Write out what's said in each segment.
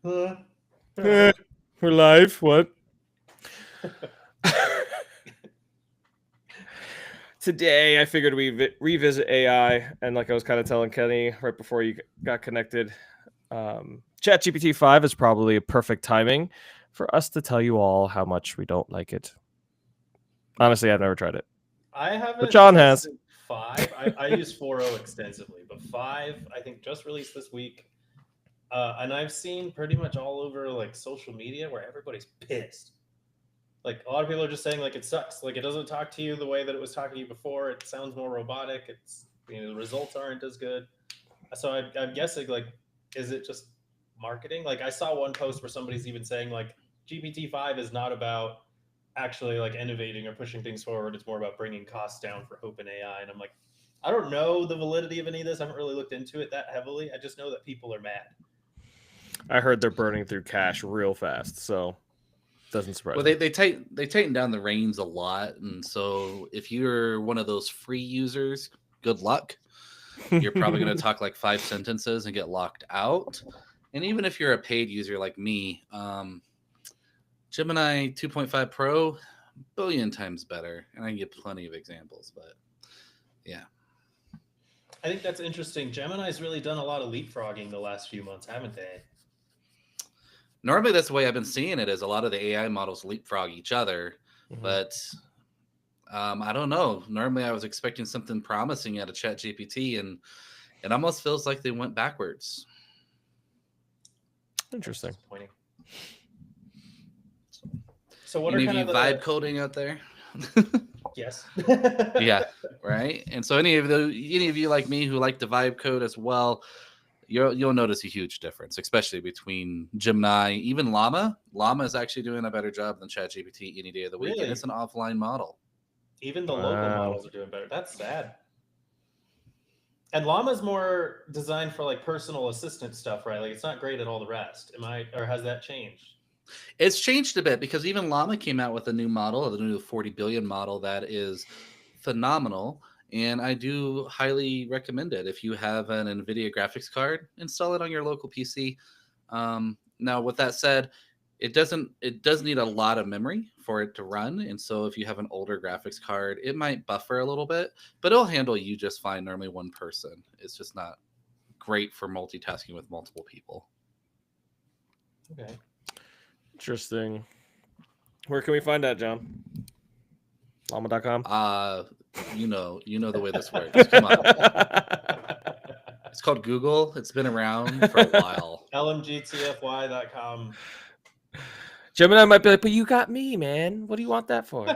All Eh, right. we're live. What? Today, I figured we revisit AI, and like I was kind of telling Kenny right before you got connected, ChatGPT 5 is probably a perfect timing for us to tell you all how much we don't like it. Honestly, I've never tried it, I but haven't John has. tested five. I use 4.0 extensively, but five I think just released this week. And I've seen pretty much all over like social media where everybody's pissed. Like a lot of people are just saying like it sucks. Like it doesn't talk to you the way that it was talking to you before. It sounds more robotic. It's the results aren't as good. So I'm guessing like, is it just marketing? Like I saw one post where somebody's even saying like GPT-5 is not about actually like innovating or pushing things forward. It's more about bringing costs down for OpenAI. And I'm like, I don't know the validity of any of this. I haven't really looked into it that heavily. I just know that people are mad. I heard they're burning through cash real fast, so doesn't surprise Well, me. they tighten down the reins a lot, and so if you're one of those free users, good luck. You're probably going to talk like 5 sentences and get locked out. And even if you're a paid user like me, Gemini 2.5 Pro, billion times better, and I can give plenty of examples. But yeah, I think that's interesting. Gemini's really done a lot of leapfrogging the last few months, haven't they? normally that's the way I've been seeing it. Is a lot of the AI models leapfrog each other, Mhm. but I don't know. Normally, I was expecting something promising out of ChatGPT, and it almost feels like they went backwards. That's Interesting. disappointing. So what are Any of kind you of vibe the coding out there? yes? Yeah, right. And so any of you like me who like to vibe code as well, you'll notice a huge difference, especially between Gemini, even Llama. Llama is actually doing a better job than ChatGPT any day of the week, and it's Really? an offline model. Even the local Wow. models are doing better. That's sad. And Llama's more designed for like personal assistant stuff, right? Like it's not great at all the rest. Am I or has that changed? It's changed a bit because even Llama came out with a new model, the new 40 billion model that is phenomenal. And I do highly recommend it. If you have an NVIDIA graphics card, install it on your local PC. Now, with that said, it does need a lot of memory for it to run. And so if you have an older graphics card, it might buffer a little bit, but it'll handle you just fine. Normally one person. It's just not great for multitasking with multiple people. Okay. Interesting. Where can we find that, John? Llama.com? You know the way this works. Come on. It's called Google. It's been around for a while. LMGTFY.com. Gemini might be like, but you got me, man. What do you want that for?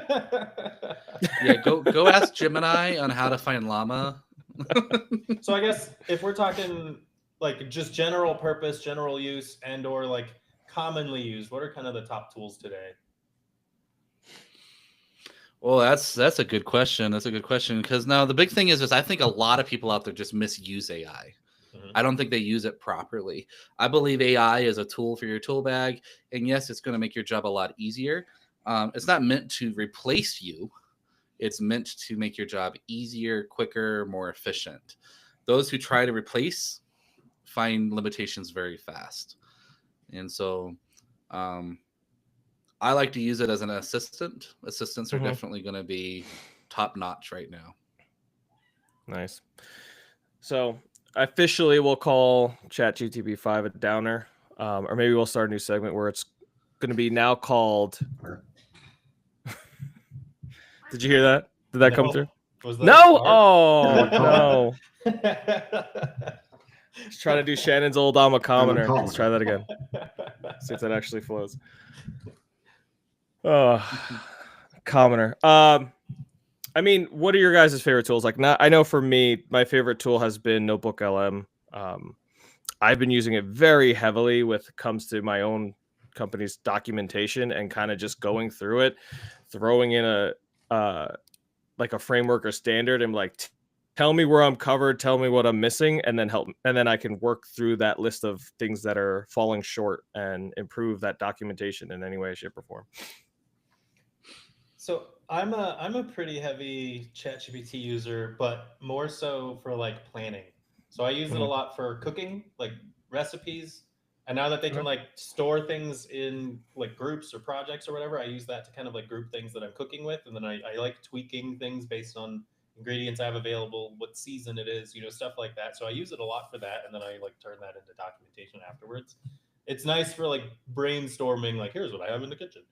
Yeah, go ask Gemini on how to find llama. So I guess if we're talking like just general purpose, general use, and or like commonly used, what are kind of the top tools today? Well, that's a good question. That's a good question because now the big thing is I think a lot of people out there just misuse AI. Mhm. I don't think they use it properly. I believe AI is a tool for your tool bag, and yes, it's going to make your job a lot easier. It's not meant to replace you. It's meant to make your job easier, quicker, more efficient. Those who try to replace find limitations very fast. And so um, I like to use it as an assistant. Assistants are Hmm. definitely going to be top notch right now. Nice. So officially, we'll call ChatGTP 5 a downer, or maybe we'll start a new segment where it's going to be now called. Did you hear that? Did that come through? No. Was that a No. fart? Oh No. no! Just trying to do Shannon's old I'm a I'm a commoner. Let's try that again. See if that actually flows. Oh, commoner. I mean, what are your guys' favorite tools? Like, not. I know for me, my favorite tool has been Notebook LM. I've been using it very heavily with comes to my own company's documentation and kind of just going through it, throwing in a like a framework or standard and like tell me where I'm covered, tell me what I'm missing, and then help, and then I can work through that list of things that are falling short and improve that documentation in any way, shape, or form. So I'm a pretty heavy ChatGPT user, but more so for like planning. So I use it a Mhm. lot for cooking, like recipes, And now that they can Okay. like store things in like groups or projects or whatever, I use that to kind of like group things that I'm cooking with. And then I like tweaking things based on ingredients I have available, what season it is, stuff like that. So I use it a lot for that. And then I like turn that into documentation afterwards. It's nice for like brainstorming, like, here's what I have in the kitchen.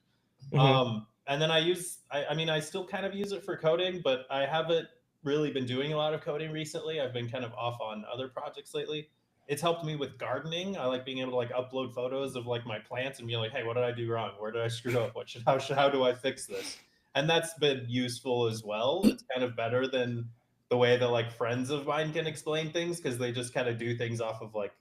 And then I mean, I still kind of use it for coding, but I haven't really been doing a lot of coding recently. I've been kind of off on other projects lately. It's helped me with gardening. I like being able to like upload photos of like my plants and be like, hey, what did I do wrong? Where did I screw up? How do I fix this? And that's been useful as well. It's kind of better than the way that like friends of mine can explain things, because they just kind of do things off of like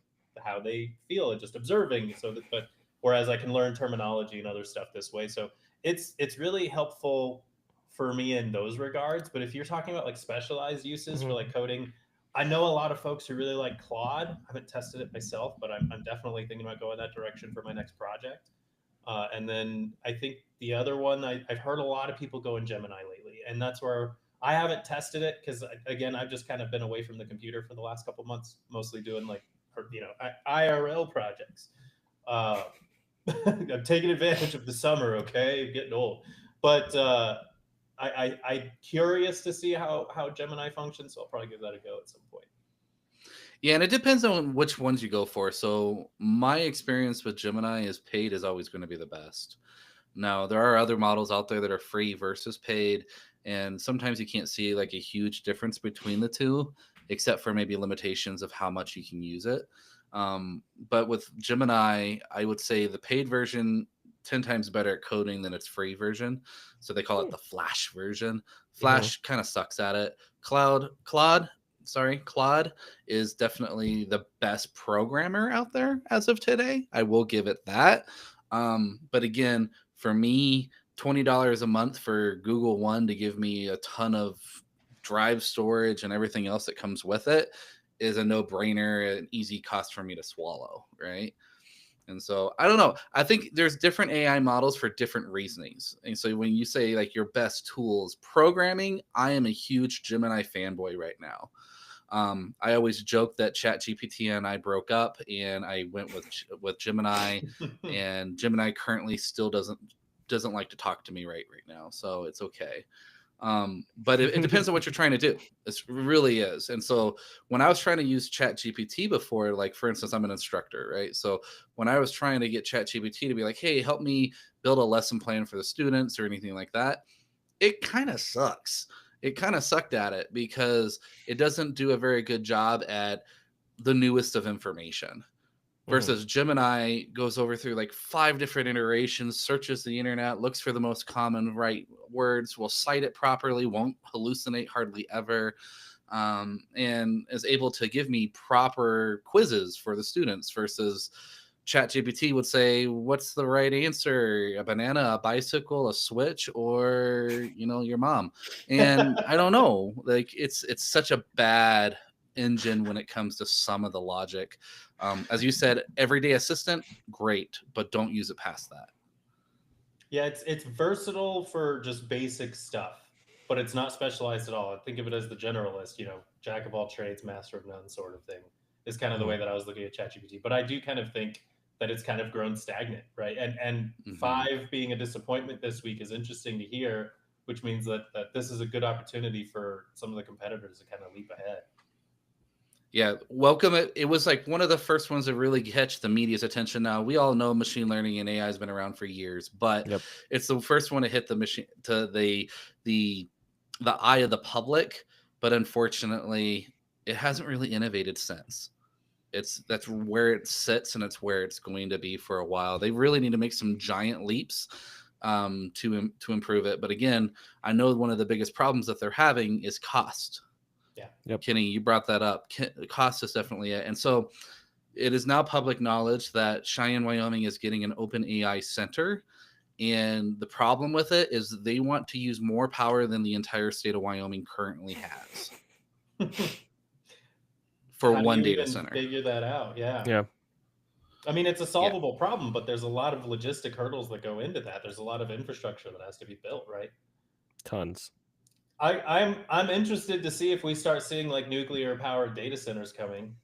how they feel and just observing. But whereas I can learn terminology and other stuff this way. So it's really helpful for me in those regards. But if you're talking about like specialized uses for like coding, I know a lot of folks who really like Claude. I haven't tested it myself, but I'm definitely thinking about going that direction for my next project. And then I think the other one, I've heard a lot of people go in Gemini lately, and that's where I haven't tested it because again, I've just kind of been away from the computer for the last couple months, mostly doing like IRL projects. Uh, I'm taking advantage of the summer. Okay, I'm getting old, but I'm curious to see how Gemini functions, so I'll probably give that a go at some point. Yeah, and it depends on which ones you go for. So my experience with Gemini is paid is always going to be the best. Now, there are other models out there that are free versus paid, and sometimes you can't see like a huge difference between the two, except for maybe limitations of how much you can use it. But with Gemini, I would say the paid version 10 times better at coding than its free version. So they call it the Flash version. Flash kind of sucks at it. Claude is definitely the best programmer out there as of today. I will give it that. But again, for me, $20 a month for Google One to give me a ton of drive storage and everything else that comes with it is a no-brainer, an easy cost for me to swallow, right? And so I don't know. I think there's different AI models for different reasonings. And so when you say like your best tools, programming, I am a huge Gemini fanboy right now. I always joke that ChatGPT and I broke up, and I went with Gemini, and Gemini currently still doesn't like to talk to me right now, so it's okay. But it depends on what you're trying to do. It really is. And so when I was trying to use ChatGPT before, like for instance, I'm an instructor, right? So when I was trying to get ChatGPT to be like, hey, help me build a lesson plan for the students or anything like that, it kind of sucks. It kind of sucked at it because it doesn't do a very good job at the newest of information. Versus Gemini goes over through like 5 different iterations, searches the internet, looks for the most common right words, will cite it properly, won't hallucinate hardly ever, and is able to give me proper quizzes for the students. Versus ChatGPT would say, "What's the right answer? A banana, a bicycle, a switch, or your mom?" And I don't know. Like it's such a bad engine when it comes to some of the logic. As you said, everyday assistant, great, but don't use it past that. Yeah, it's versatile for just basic stuff, but it's not specialized at all. I think of it as the generalist, jack of all trades, master of none sort of thing is kind of the way that I was looking at ChatGPT. But I do kind of think that it's kind of grown stagnant, right? And 5 being a disappointment this week is interesting to hear, which means that this is a good opportunity for some of the competitors to kind of leap ahead. Yeah, welcome. It was like one of the first ones to really catch the media's attention. Now we all know machine learning and AI has been around for years, but it's the first one to hit the machine to the eye of the public. But unfortunately, it hasn't really innovated since. That's where it sits, and it's where it's going to be for a while. They really need to make some giant leaps to improve it. But again, I know one of the biggest problems that they're having is cost. Kenny, you brought that up. Cost is definitely it. And so it is now public knowledge that Cheyenne, Wyoming is getting an open AI center. And the problem with it is they want to use more power than the entire state of Wyoming currently has for one data center. Figure that out. Yeah. I mean, it's a solvable problem, but there's a lot of logistic hurdles that go into that. There's a lot of infrastructure that has to be built, right? Tons. I'm interested to see if we start seeing like nuclear powered data centers coming.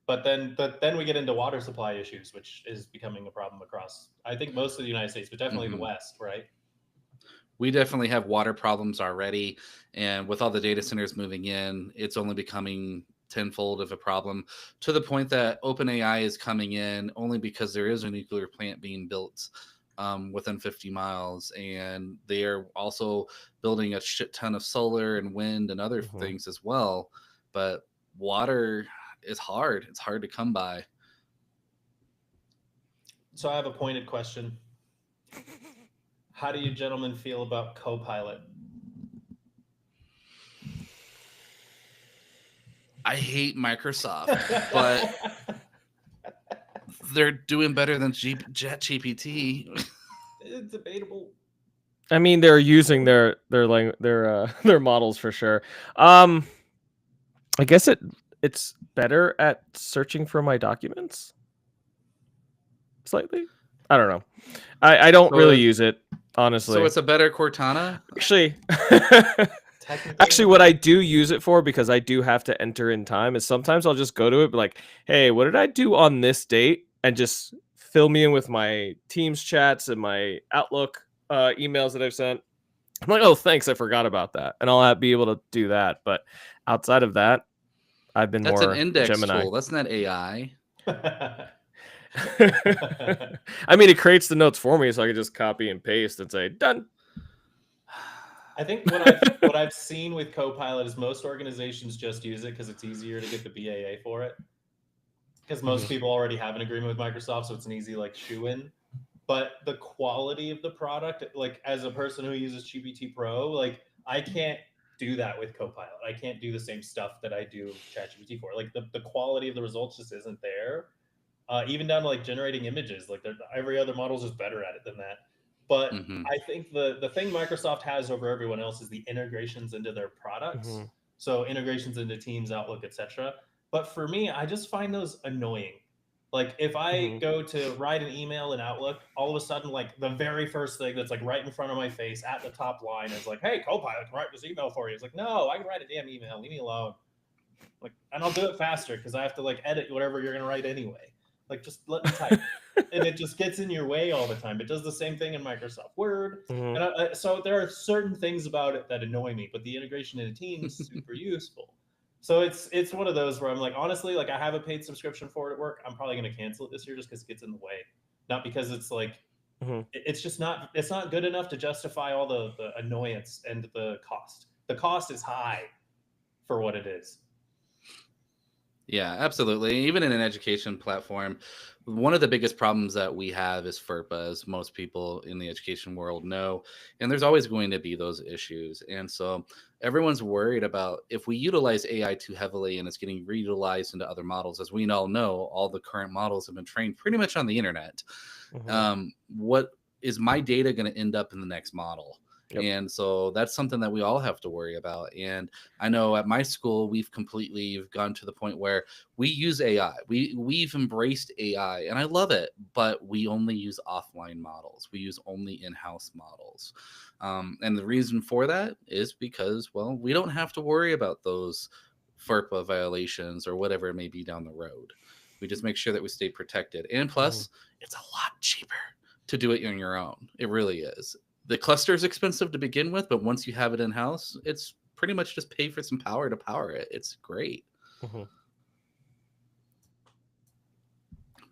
But then we get into water supply issues, which is becoming a problem across, I think, most of the United States, but definitely the West, right? We definitely have water problems already. And with all the data centers moving in, it's only becoming tenfold of a problem, to the point that OpenAI is coming in only because there is a nuclear plant being built within 50 miles. And they are also building a shit ton of solar and wind and other things as well. But water is hard. It's hard to come by. So I have a pointed question. How do you gentlemen feel about Copilot? I hate Microsoft, but they're doing better than ChatGPT. It's debatable. I mean, they're using their models for sure. I guess it's better at searching for my documents slightly. I don't know. I don't really use it, honestly. So it's a better Cortana? Actually, what I do use it for, because I do have to enter in time, is sometimes I'll just go to it, be like, hey, what did I do on this date? And just fill me in with my Teams chats and my Outlook emails that I've sent. I'm like, oh, thanks, I forgot about that. And I'll be able to do that. But outside of that, I've been That's more an index Gemini. tool. That's not AI. I mean, it creates the notes for me, so I can just copy and paste and say, done. I think what I've seen with Copilot is most organizations just use it because it's easier to get the BAA for it. Because most people already have an agreement with Microsoft, so it's an easy like shoe in. But the quality of the product, like as a person who uses GPT Pro, like I can't do that with Copilot. I can't do the same stuff that I do ChatGPT for. Like the quality of the results just isn't there. Even down to like generating images, like every other model is just better at it than that. But I think the thing Microsoft has over everyone else is the integrations into their products. So integrations into Teams, Outlook, etc. But for me, I just find those annoying. Like if I go to write an email in Outlook, all of a sudden, like the very first thing that's like right in front of my face at the top line is like, "Hey, Copilot can write this email for you." It's like, no, I can write a damn email. Leave me alone. Like, and I'll do it faster because I have to like edit whatever you're gonna write anyway. Like, just let me type. And it just gets in your way all the time. It does the same thing in Microsoft Word. And so there are certain things about it that annoy me, but the integration into Teams is super useful. So it's one of those where I'm like, honestly, like I have a paid subscription for it at work. I'm probably going to cancel it this year just because it gets in the way. Not because it's like, it's just not, it's not good enough to justify all the annoyance and the cost. The cost is high for what it is. Yeah, absolutely. Even in an education platform, one of the biggest problems that we have is FERPA, as most people in the education world know. And there's always going to be those issues. And so everyone's worried about if we utilize AI too heavily and it's getting reutilized into other models. As we all know, all the current models have been trained pretty much on the internet. What is my data going to end up in the next model? Yep. And so that's something that we all have to worry about. And I know at my school, we've completely gone to the point where we use AI. We've embraced AI and I love it, but we only use offline models. We use only in-house models. And the reason for that is because, well, we don't have to worry about those FERPA violations or whatever it may be down the road. We just make sure that we stay protected. And plus, it's a lot cheaper to do it on your own. It really is. The cluster is expensive to begin with, but once you have it in-house, it's pretty much just pay for some power to power it. It's great.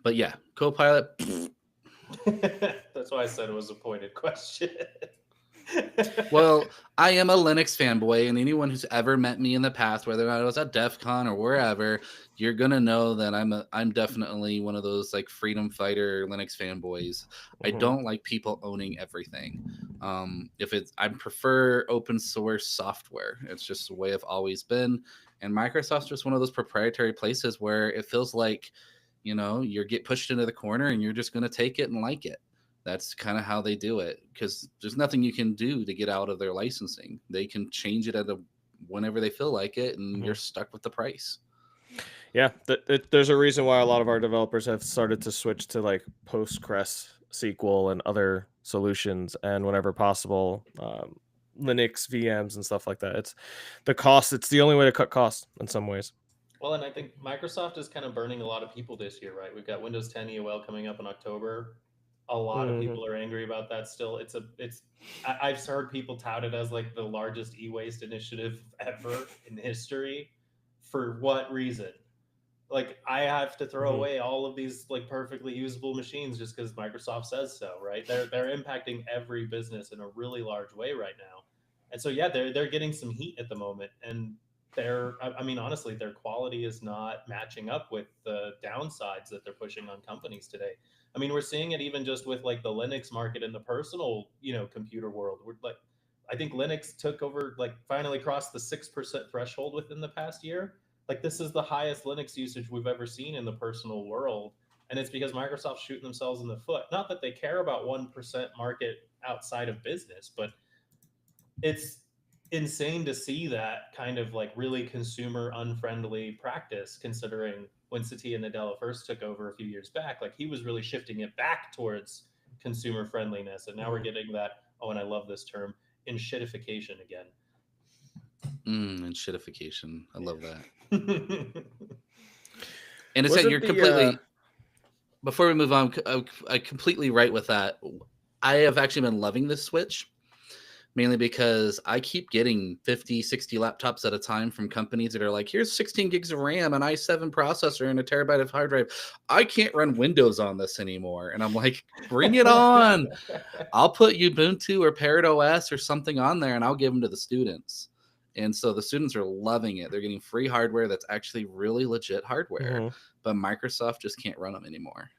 But yeah, Copilot. That's why I said it was a pointed question. Well, I am a Linux fanboy, and anyone who's ever met me in the past, whether or not it was at DEF CON or wherever, you're gonna know that I'm definitely one of those like freedom fighter Linux fanboys. I don't like people owning everything. I prefer open source software. It's just the way I've always been. And Microsoft's just one of those proprietary places where it feels like, you get pushed into the corner and you're just gonna take it and like it. That's kind of how they do it, because there's nothing you can do to get out of their licensing. They can change it whenever they feel like it, and you're stuck with the price. Yeah, there's a reason why a lot of our developers have started to switch to like Postgres SQL and other solutions, and whenever possible, Linux VMs and stuff like that. It's the cost. It's the only way to cut costs in some ways. Well, and I think Microsoft is kind of burning a lot of people this year, right? We've got Windows 10 EOL coming up in October. A lot of Mhm. people are angry about that still. I've heard people tout it as like the largest e-waste initiative ever in history. For what reason? Like I have to throw Mhm. away all of these like perfectly usable machines just because Microsoft says so, right? They're impacting every business in a really large way right now, and so yeah, they're getting some heat at the moment, and I mean honestly, their quality is not matching up with the downsides that they're pushing on companies today. I mean, we're seeing it even just with like the Linux market in the personal computer world. We're like, I think Linux took over like finally crossed the 6% threshold within the past year. Like this is the highest Linux usage we've ever seen in the personal world, and it's because Microsoft's shooting themselves in the foot. Not that they care about 1% market outside of business, but it's insane to see that kind of like really consumer unfriendly practice, considering when Satya Nadella first took over a few years back, like he was really shifting it back towards consumer friendliness, and now we're Mhm. getting that. Oh, and I love this term, in shitification again. And shitification. I love that. Yeah. And it's that Wasn't you're the completely. Before we move on, I completely right with that. I have actually been loving this Switch, mainly because I keep getting 50, 60 laptops at a time from companies that are like, here's 16 gigs of RAM, an i7 processor, and a terabyte of hard drive. I can't run Windows on this anymore. And I'm like, bring it on. I'll put Ubuntu or Parrot OS or something on there, and I'll give them to the students. And so the students are loving it. They're getting free hardware that's actually really legit hardware, Mhm. but Microsoft just can't run them anymore.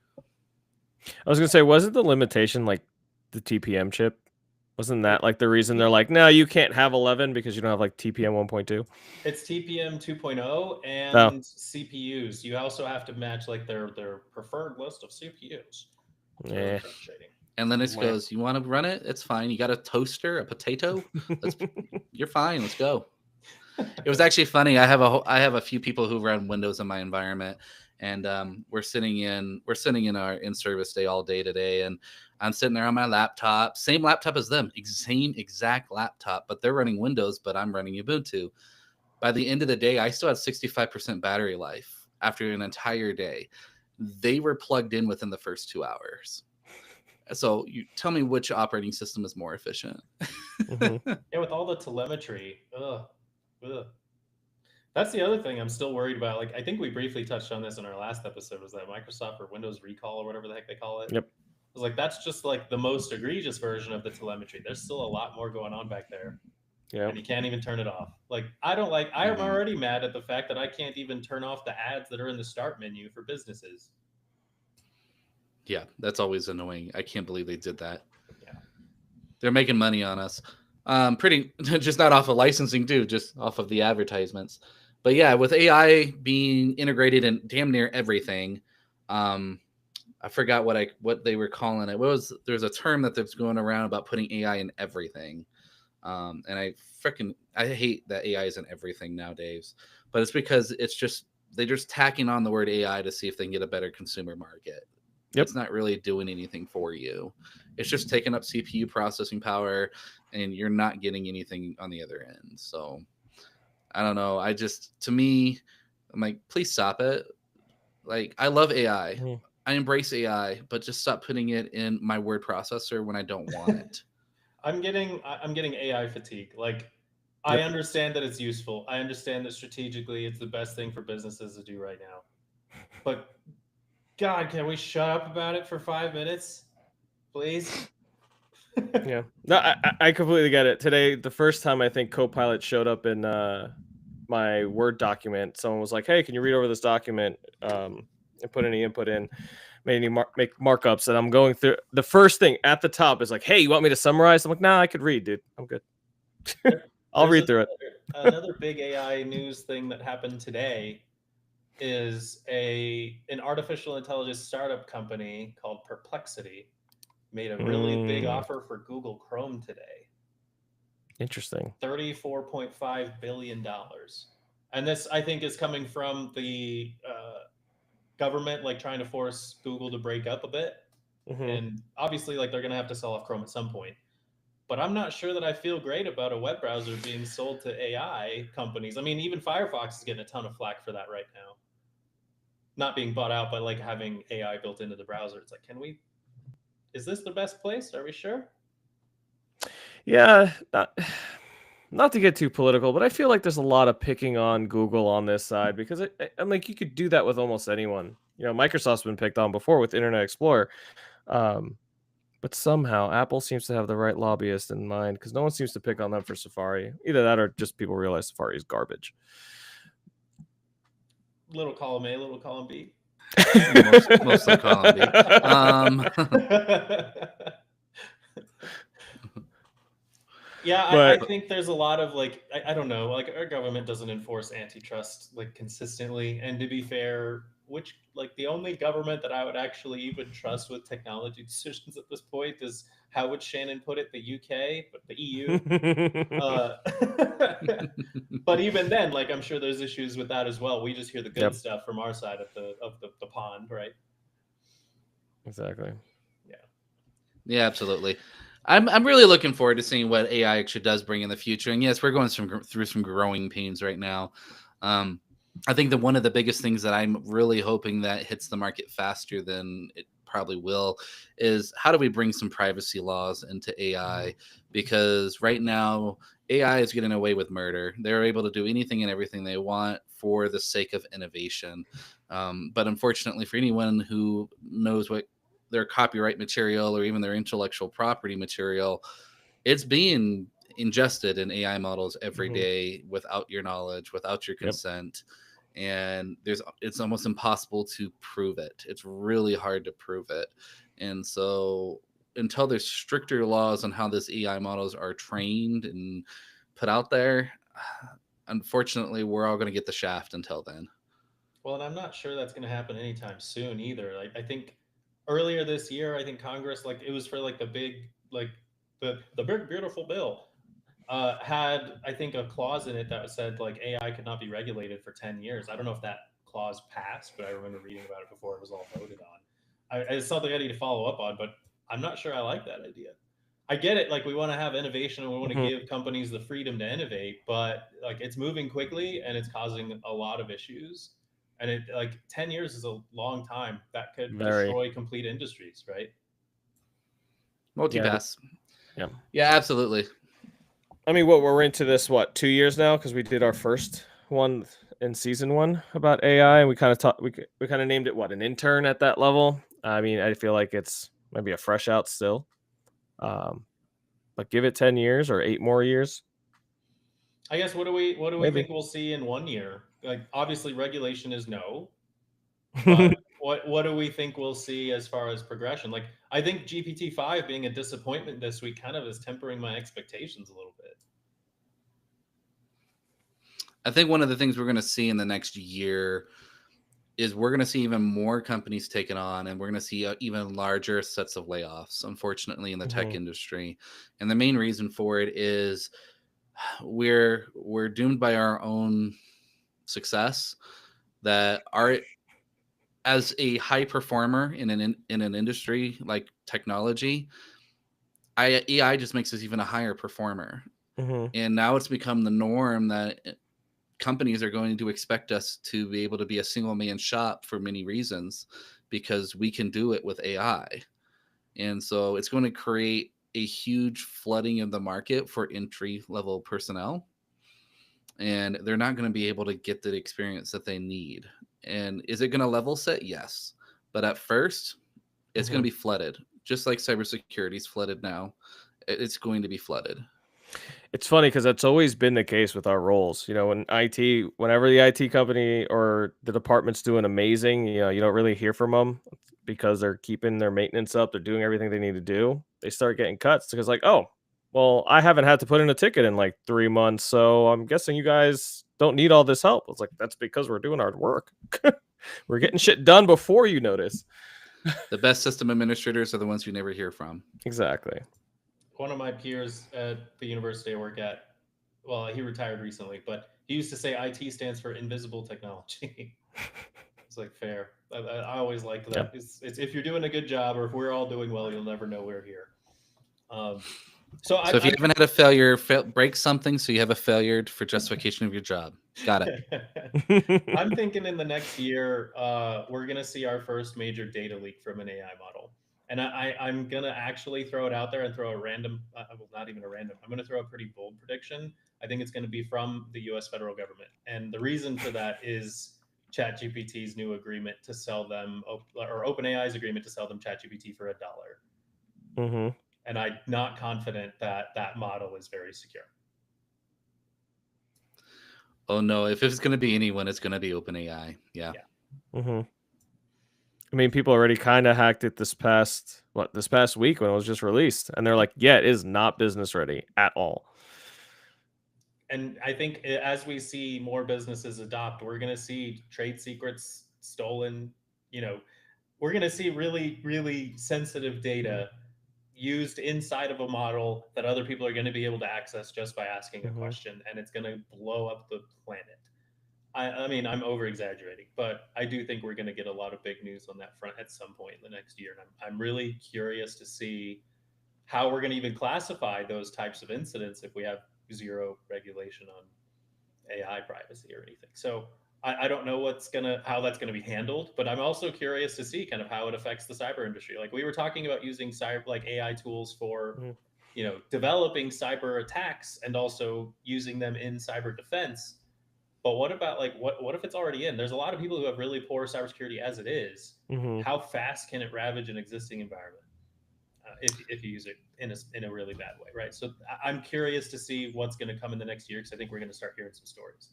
I was gonna say, wasn't the limitation like the TPM chip? Wasn't that like the reason they're like, no, you can't have 11 because you don't have like TPM 1.2? It's TPM 2.0 No. and CPUs. You also have to match like their preferred list of CPUs. It's really Yeah. frustrating. And Linux Meh. goes, you want to run it? It's fine. You got a toaster, a potato? You're fine. Let's go. It was actually funny. I have a few people who run Windows in my environment, and we're sitting in our in service day all day today, and I'm sitting there on my laptop, same laptop as them, same exact laptop, but they're running Windows, but I'm running Ubuntu. By the end of the day, I still had 65% battery life after an entire day. They were plugged in within the first 2 hours. So you tell me which operating system is more efficient. Mhm. Yeah, with all the telemetry. Ugh. Ugh. That's the other thing I'm still worried about. Like I think we briefly touched on this in our last episode, was that Microsoft or Windows recall or whatever the heck they call it. Yep. I was like, that's just like the most egregious version of the telemetry. There's still a lot more going on back there. Yep. And you can't even turn it off. Like I'm Mhm. already mad at the fact that I can't even turn off the ads that are in the start menu for businesses. Yeah, that's always annoying. I can't believe they did that. Yeah. They're making money on us. Pretty just not off of licensing too, just off of the advertisements. But yeah, with AI being integrated in damn near everything, I forgot what they were calling it. There's a term that that's going around about putting AI in everything. And I hate that AI is in everything nowadays. But it's because they're just tacking on the word AI to see if they can get a better consumer market. Yep. It's not really doing anything for you. It's just taking up CPU processing power, and you're not getting anything on the other end. So I don't know. To me, I'm like, please stop it. Like, I love AI. Mhm. I embrace AI, but just stop putting it in my word processor when I don't want it. I'm getting AI fatigue. Like I Yep. understand that it's useful. I understand that strategically it's the best thing for businesses to do right now. But God, can we shut up about it for 5 minutes, please? Yeah. No, I completely get it. Today, the first time I think Copilot showed up in my Word document, someone was like, "Hey, can you read over this document and put any input in, make markups?" And I'm going through the first thing at the top is like, "Hey, you want me to summarize?" I'm like, "Nah, I could read, dude. I'm good. I'll There's read through it." another big AI news thing that happened today is an artificial intelligence startup company called Perplexity made a really big Mm, offer for Google Chrome today. interesting. $34.5 billion. And this, I think, is coming from the government, like trying to force Google to break up a bit. Hmm. And obviously, like they're going to have to sell off Chrome at some point. But I'm not sure that I feel great about a web browser being sold to AI companies. I mean, even Firefox is getting a ton of flack for that right now. Not being bought out, but like having AI built into the browser. It's like, is this the best place? Are we sure? Yeah, not to get too political, but I feel like there's a lot of picking on Google on this side because I'm like, you could do that with almost anyone. Microsoft's been picked on before with Internet Explorer. But somehow Apple seems to have the right lobbyist in mind because no one seems to pick on them for Safari. Either that or just people realize Safari is garbage. Little column A, little column B. Mostly column B. Yeah, But- I think there's a lot of like, I don't know, like our government doesn't enforce antitrust like consistently. And to be fair, the only government that I would actually even trust with technology decisions at this point is, how would Shannon put it, the UK, but the EU. But even then, like, I'm sure there's issues with that as well. We just hear the good Yep. stuff from our side of the pond, right? Exactly. Yeah, absolutely. I'm really looking forward to seeing what AI actually does bring in the future. And yes, we're going through some growing pains right now. I think that one of the biggest things that I'm really hoping that hits the market faster than it probably will is, how do we bring some privacy laws into AI? Because right now AI is getting away with murder. They're able to do anything and everything they want for the sake of innovation. But unfortunately, for anyone who knows what their copyright material or even their intellectual property material, it's being ingested in AI models every day without your knowledge, without your consent. And it's almost impossible to prove it. It's really hard to prove it. And so until there's stricter laws on how this AI models are trained and put out there, unfortunately, we're all going to get the shaft until then. Well, and I'm not sure that's going to happen anytime soon either. Like, I think earlier this year, I think Congress, like, it was for like the big, like the big beautiful bill, had, I think, a clause in it that said like AI could not be regulated for 10 years. I don't know if that clause passed, but I remember reading about it before it was all voted on. It's something I need to follow up on, but I'm not sure I like that idea. I get it. Like, we want to have innovation and we want to give companies the freedom to innovate, but like, it's moving quickly and it's causing a lot of issues. And it, like, 10 years is a long time that could destroy complete industries, right? Multipass. Yeah. Yeah, absolutely. I mean, we're into this 2 years now, because we did our first one in season 1 about AI, and we kind of we kind of named it an intern at that level. I mean, I feel like it's maybe a fresh out still, but give it 10 years or 8 more years. I guess what do we think we'll see in 1 year? Like, obviously regulation is no, but what do we think we'll see as far as progression? Like, I think GPT-5 being a disappointment this week kind of is tempering my expectations a little bit. I think one of the things we're going to see in the next year is we're going to see even more companies taken on, and we're going to see even larger sets of layoffs, unfortunately, in the tech industry. And the main reason for it is we're doomed by our own success. That as a high performer in an industry like technology, AI just makes us even a higher performer. And now it's become the norm that companies are going to expect us to be able to be a single man shop for many reasons, because we can do it with AI. And so it's going to create a huge flooding of the market for entry level personnel, and they're not going to be able to get the experience that they need. And is it going to level set? Yes. But at first, it's going to be flooded, just like cybersecurity is flooded now. It's going to be flooded. It's funny because that's always been the case with our roles. Whenever the IT company or the department's doing amazing, you don't really hear from them because they're keeping their maintenance up. They're doing everything they need to do. They start getting cuts because, like, oh, well, I haven't had to put in a ticket in like 3 months, so I'm guessing you guys don't need all this help. It's like, that's because we're doing our work. We're getting shit done before you notice. The best system administrators are the ones you never hear from. Exactly. One of my peers at the university I work at, well, he retired recently, but he used to say IT stands for invisible technology. It's like, fair. I always liked that. Yep. It's if you're doing a good job, or if we're all doing well, you'll never know we're here. So So if you haven't had a failure, break something so you have a failure for justification of your job. Got it. I'm thinking in the next year, we're going to see our first major data leak from an AI model. And I'm going to actually throw it out there and throw a random, well, not even a random, I'm going to throw a pretty bold prediction. I think it's going to be from the US federal government. And the reason for that is ChatGPT's new agreement to sell them, or OpenAI's agreement to sell them ChatGPT for $1. Mm-hmm. And I'm not confident that that model is very secure. Oh no! If it's going to be anyone, it's going to be OpenAI. Yeah. Mm-hmm. I mean, people already kind of hacked it this past week when it was just released, and they're like, "Yeah, it is not business ready at all." And I think as we see more businesses adopt, we're going to see trade secrets stolen. You know, we're going to see really, really sensitive data used inside of a model that other people are going to be able to access just by asking a question, and it's going to blow up the planet. I mean, I'm over exaggerating, but I do think we're going to get a lot of big news on that front at some point in the next year. And I'm really curious to see how we're going to even classify those types of incidents if we have zero regulation on AI privacy or anything. So I don't know how that's gonna be handled, but I'm also curious to see kind of how it affects the cyber industry. Like we were talking about using AI tools for, developing cyber attacks and also using them in cyber defense. But what about what if it's already in? There's a lot of people who have really poor cybersecurity as it is. Mm-hmm. How fast can it ravage an existing environment? If you use it in a really bad way, right? So I'm curious to see what's going to come in the next year because I think we're going to start hearing some stories.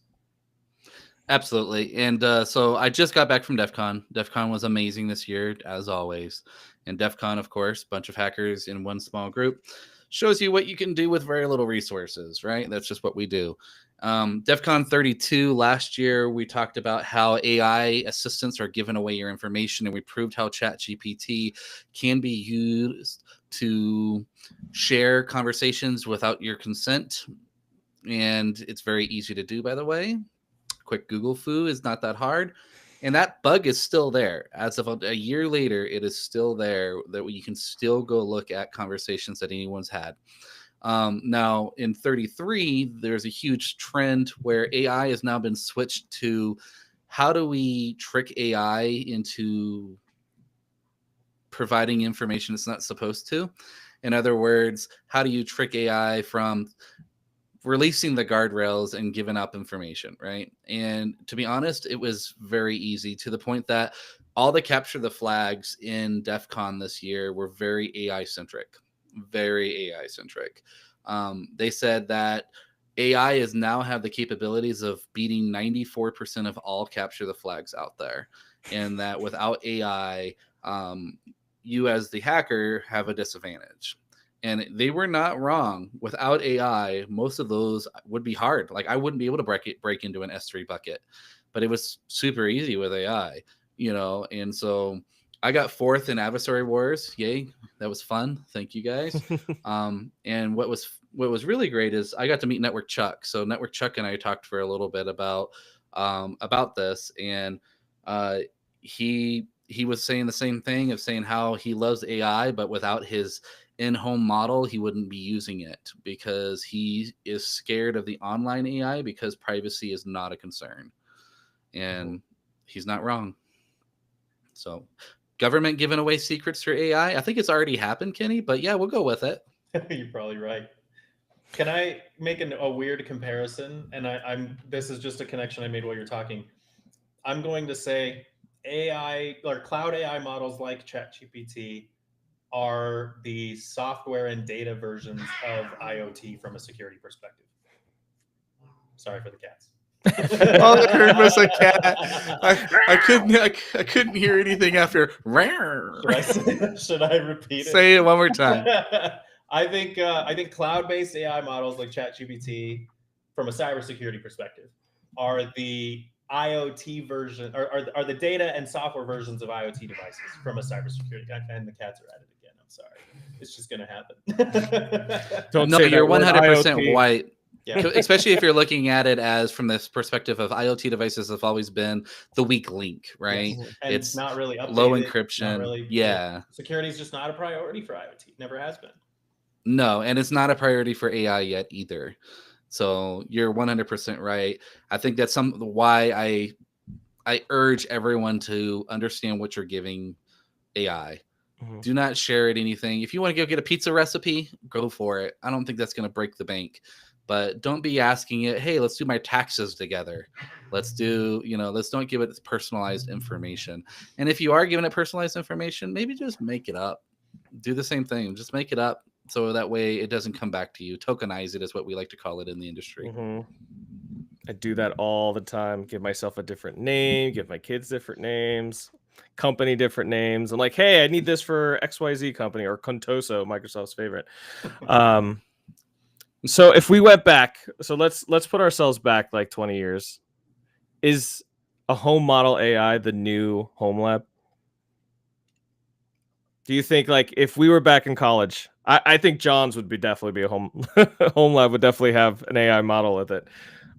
Absolutely. And so I just got back from DEF CON. DEF CON was amazing this year, as always. And DEF CON, of course, bunch of hackers in one small group, shows you what you can do with very little resources, right? That's just what we do. DEF CON 32 last year, we talked about how AI assistants are giving away your information, and we proved how ChatGPT can be used to share conversations without your consent. And it's very easy to do, by the way. Quick Google foo is not that hard. And that bug is still there. As of a year later, it is still there that you can still go look at conversations that anyone's had. Now, in 33, there's a huge trend where AI has now been switched to how do we trick AI into providing information it's not supposed to? In other words, how do you trick AI from releasing the guardrails and giving up information, right? And to be honest, it was very easy to the point that all the capture the flags in DEF CON this year were very AI centric. They said that AI is now have the capabilities of beating 94% of all capture the flags out there, and that without AI, you as the hacker have a disadvantage. And they were not wrong. Without AI, most of those would be hard. Like I wouldn't be able to break into an S3 bucket, but it was super easy with AI, And so I got 4th in Adversary Wars. Yay, that was fun. Thank you guys. And what was really great is I got to meet Network Chuck. So Network Chuck and I talked for a little bit about this, and he was saying the same thing of saying how he loves AI, but without his in-home model, he wouldn't be using it because he is scared of the online AI because privacy is not a concern. And he's not wrong. So government giving away secrets for AI, I think it's already happened, Kenny, but yeah, we'll go with it. You're probably right. Can I make a weird comparison? And this is just a connection I made while you're talking. I'm going to say AI or cloud AI models like ChatGPT are the software and data versions of IoT from a security perspective. Sorry for the cats. All I heard was a cat. I couldn't hear anything after. Should I repeat it? Say it one more time. I think cloud-based AI models like ChatGPT, from a cybersecurity perspective, are the IoT version, are the data and software versions of IoT devices from a cybersecurity. And the cats are at it again. I'm sorry. It's just going to happen. No, you're 100% white. Yeah. Especially if you're looking at it as from this perspective of IoT devices have always been the weak link, right? Yes. And it's not really updated, low encryption. Really, yeah. Security is just not a priority for IoT. Never has been. No, and it's not a priority for AI yet either. So you're 100% right. I think that's why I urge everyone to understand what you're giving AI. Mhm. Do not share it anything. If you want to go get a pizza recipe, go for it. I don't think that's going to break the bank. But don't be asking it, hey, let's do my taxes together. Let's don't give it personalized information. And if you are giving it personalized information, maybe just make it up. Do the same thing. Just make it up so that way it doesn't come back to you. Tokenize it is what we like to call it in the industry. I do that all the time. Give myself a different name, give my kids different names, company different names. I'm like, hey, I need this for XYZ company or Contoso, Microsoft's favorite. So if we went back, so let's put ourselves back like 20 years. Is a home model AI the new home lab? Do you think, like, if we were back in college, I think John's would definitely be a home home lab would definitely have an AI model with it.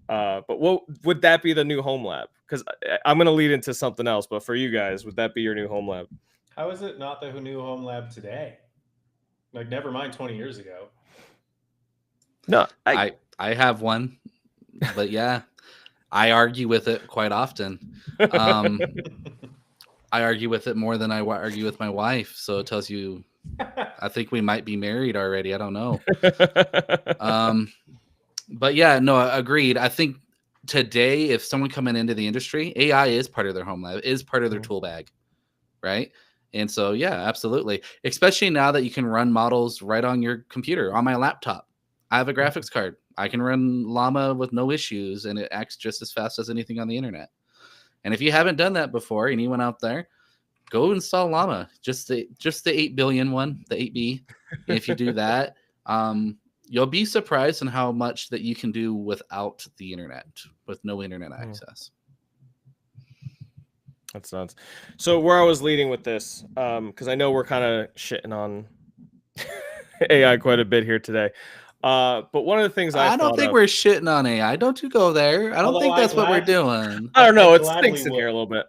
But what would that be the new home lab? Because I'm going to lead into something else. But for you guys, would that be your new home lab? How is it not the new home lab today? Like, never mind 20 years ago. No, I have one, but yeah, I argue with it quite often. I argue with it more than I argue with my wife. So it tells you, I think we might be married already. I don't know. But yeah, no, agreed. I think today, if someone coming into the industry, AI is part of their home lab, is part of their tool bag, right? And so, yeah, absolutely. Especially now that you can run models right on your computer, on my laptop. I have a graphics card. I can run Llama with no issues, and it acts just as fast as anything on the internet. And if you haven't done that before, anyone out there, go install Llama, just the 8 billion one, the 8B. And if you do that, you'll be surprised on how much that you can do without the internet, with no internet access. That's nuts. So where I was leading with this, because I know we're kind of shitting on AI quite a bit here today. But one of the things I don't think we're shitting on AI. Don't you go there. I don't think that's what we're doing. I don't know. It stinks in here a little bit.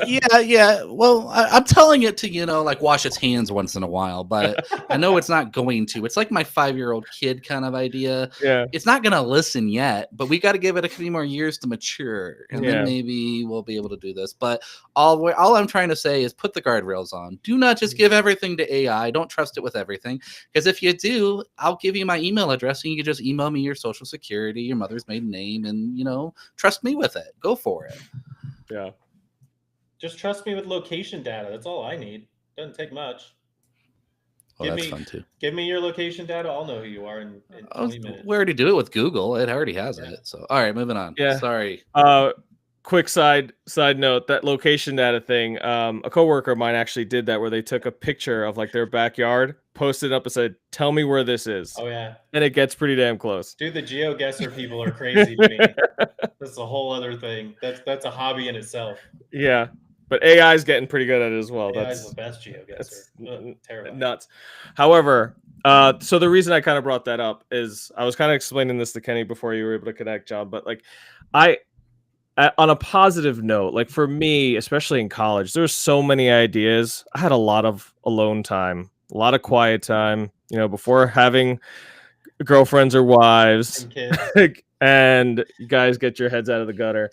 Yeah. Well, I'm telling it to, like wash its hands once in a while, but I know it's not going to. It's like my 5-year-old kid kind of idea. Yeah. It's not going to listen yet, but we got to give it a few more years to mature, and then maybe we'll be able to do this. But all I'm trying to say is put the guardrails on. Do not just give everything to AI. Don't trust it with everything, because if you do, I'll give you my email address, and you can just email me your social security, your mother's maiden name, and trust me with it. Go for it. Yeah. Just trust me with location data. That's all I need. Doesn't take much. Well, that's fun too. Give me your location data. I'll know who you are in 20 minutes. We already do it with Google. It already has it. So, all right, moving on. Yeah. Sorry. Quick side note, that location data thing, a coworker of mine actually did that, where they took a picture of like their backyard, posted it up and said, tell me where this is. Oh yeah. And it gets pretty damn close. Dude, the GeoGuessr people are crazy to me. That's a whole other thing. That's a hobby in itself. Yeah. But AI is getting pretty good at it as well. AI is the best GeoGuessr. Terrible. Nuts. However, so the reason I kind of brought that up is I was kind of explaining this to Kenny before you were able to connect, John, but like on a positive note, like for me, especially in college, there's so many ideas. I had a lot of alone time, a lot of quiet time, before having girlfriends or wives, and kids. And you guys get your heads out of the gutter.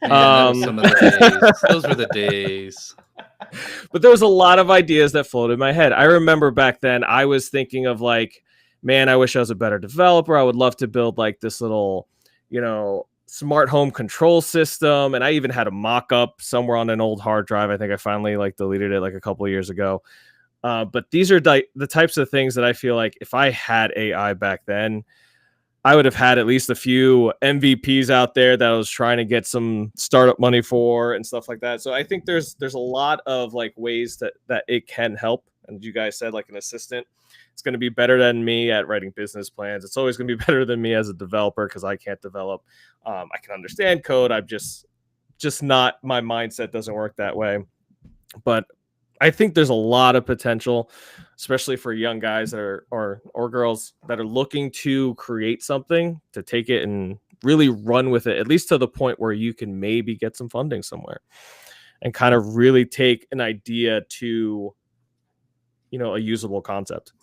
Yeah, some of the days. Those were the days. But there was a lot of ideas that floated in my head. I remember back then I was thinking of like, man, I wish I was a better developer. I would love to build like this little, smart home control system. And I even had a mock-up somewhere on an old hard drive. I think I finally deleted it like a couple of years ago. But these are the types of things that I feel like if I had AI back then, I would have had at least a few MVPs out there that I was trying to get some startup money for and stuff like that. So I think there's a lot of like ways that it can help. And you guys said like an assistant, it's going to be better than me at writing business plans. It's always going to be better than me as a developer because I can't develop. I can understand code. I'm just not, my mindset doesn't work that way. But I think there's a lot of potential, especially for young guys that are or girls that are looking to create something, to take it and really run with it, at least to the point where you can maybe get some funding somewhere and kind of really take an idea to, a usable concept.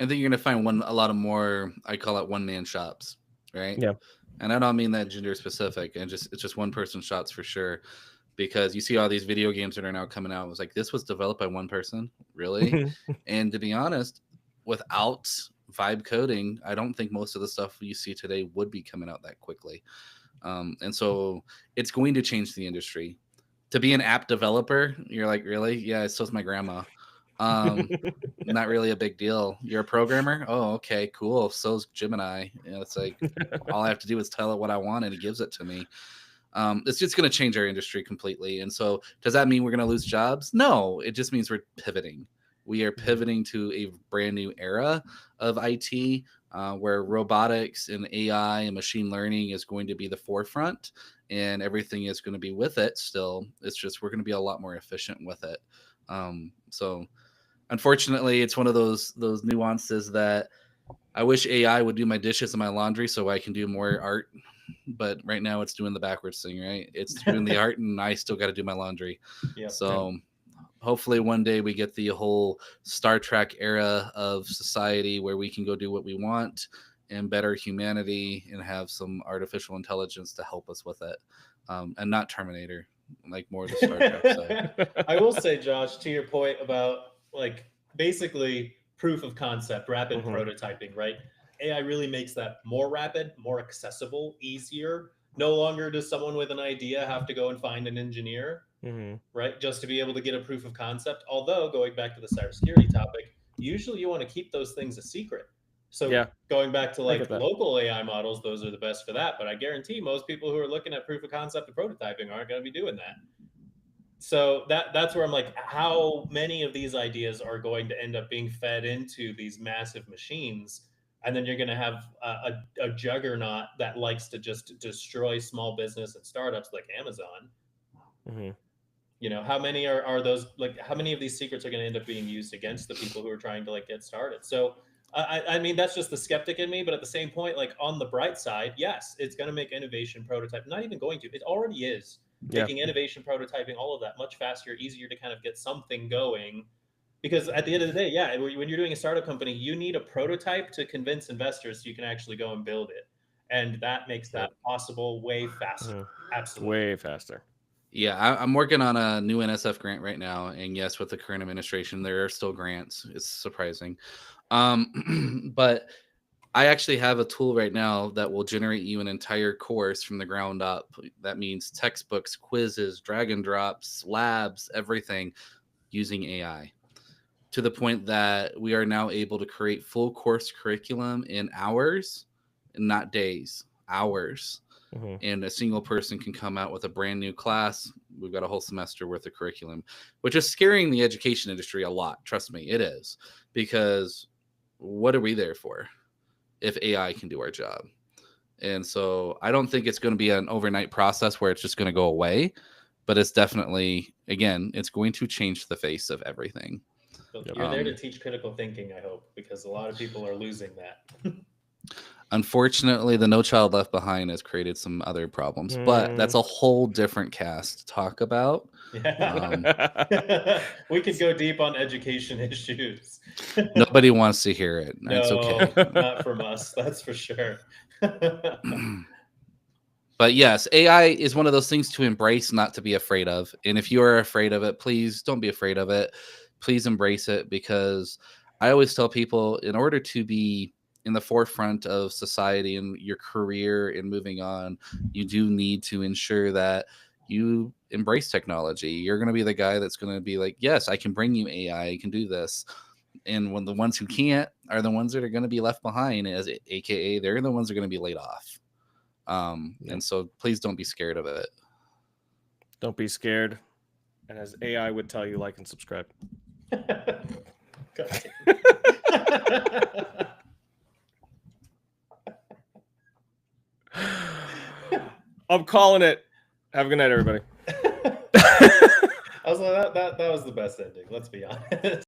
I think you're going to find a lot of more, I call it one-man shops, right? Yeah. And I don't mean that gender specific, and it's just one person shops for sure. Because you see all these video games that are now coming out. It was like, this was developed by one person, really? And to be honest, without vibe coding, I don't think most of the stuff you see today would be coming out that quickly. And so it's going to change the industry. To be an app developer, you're like, really? Yeah, so's my grandma. Not really a big deal. You're a programmer? Oh, okay, cool. So's Gemini. It's like, all I have to do is tell it what I want and it gives it to me. It's just going to change our industry completely. And so does that mean we're going to lose jobs? No, it just means we're pivoting. We are pivoting to a brand new era of IT where robotics and AI and machine learning is going to be the forefront, and everything is going to be with it still. It's just we're going to be a lot more efficient with it. So unfortunately, it's one of those nuances that I wish AI would do my dishes and my laundry so I can do more art. But right now it's doing the backwards thing, right? It's doing the art and I still got to do my laundry. Yep. So hopefully one day we get the whole Star Trek era of society where we can go do what we want and better humanity and have some artificial intelligence to help us with it. And not Terminator, like more the Star Trek side. I will say, Josh, to your point about like basically proof of concept, rapid prototyping, right? AI really makes that more rapid, more accessible, easier. No longer does someone with an idea have to go and find an engineer, right? Just to be able to get a proof of concept. Although, going back to the cybersecurity topic, usually you want to keep those things a secret. So going back to like local AI models, those are the best for that. But I guarantee most people who are looking at proof of concept and prototyping aren't going to be doing that. So that's where I'm like, how many of these ideas are going to end up being fed into these massive machines? And then you're going to have a juggernaut that likes to just destroy small business and startups like Amazon. How many are those, like, how many of these secrets are going to end up being used against the people who are trying to like get started? So, I mean, that's just the skeptic in me. But at the same point, like on the bright side, yes, it's going to make innovation prototype, not even going to, it already is making innovation prototyping, all of that much faster, easier to kind of get something going. Because at the end of the day, when you're doing a startup company, you need a prototype to convince investors so you can actually go and build it. And that makes that possible way faster. Absolutely. Way faster. Yeah, I'm working on a new NSF grant right now. And yes, with the current administration, there are still grants. It's surprising. But I actually have a tool right now that will generate you an entire course from the ground up. That means textbooks, quizzes, drag and drops, labs, everything using AI. To the point that we are now able to create full course curriculum in hours, and not days, hours. And a single person can come out with a brand new class. We've got a whole semester worth of curriculum, which is scaring the education industry a lot. Trust me, it is. Because what are we there for if AI can do our job? And so I don't think it's going to be an overnight process where it's just going to go away. But it's definitely, again, it's going to change the face of everything. You're there to teach critical thinking, I hope, because a lot of people are losing that. Unfortunately, the No Child Left Behind has created some other problems, but that's a whole different cast to talk about. We could go deep on education issues. Nobody wants to hear it. No, it's okay. Not from us, that's for sure. But yes, AI is one of those things to embrace, not to be afraid of. And if you are afraid of it, please don't be afraid of it. Please embrace it, because I always tell people, in order to be in the forefront of society and your career and moving on, you do need to ensure that you embrace technology. You're going to be the guy that's going to be like, yes, I can bring you AI, I can do this. And when the ones who can't are the ones that are going to be left behind, as AKA they're the ones that are going to be laid off. And so please don't be scared of it. Don't be scared. And as AI would tell you, like and subscribe. I'm calling it. Have a good night, everybody. I was like, that was the best ending. Let's be honest.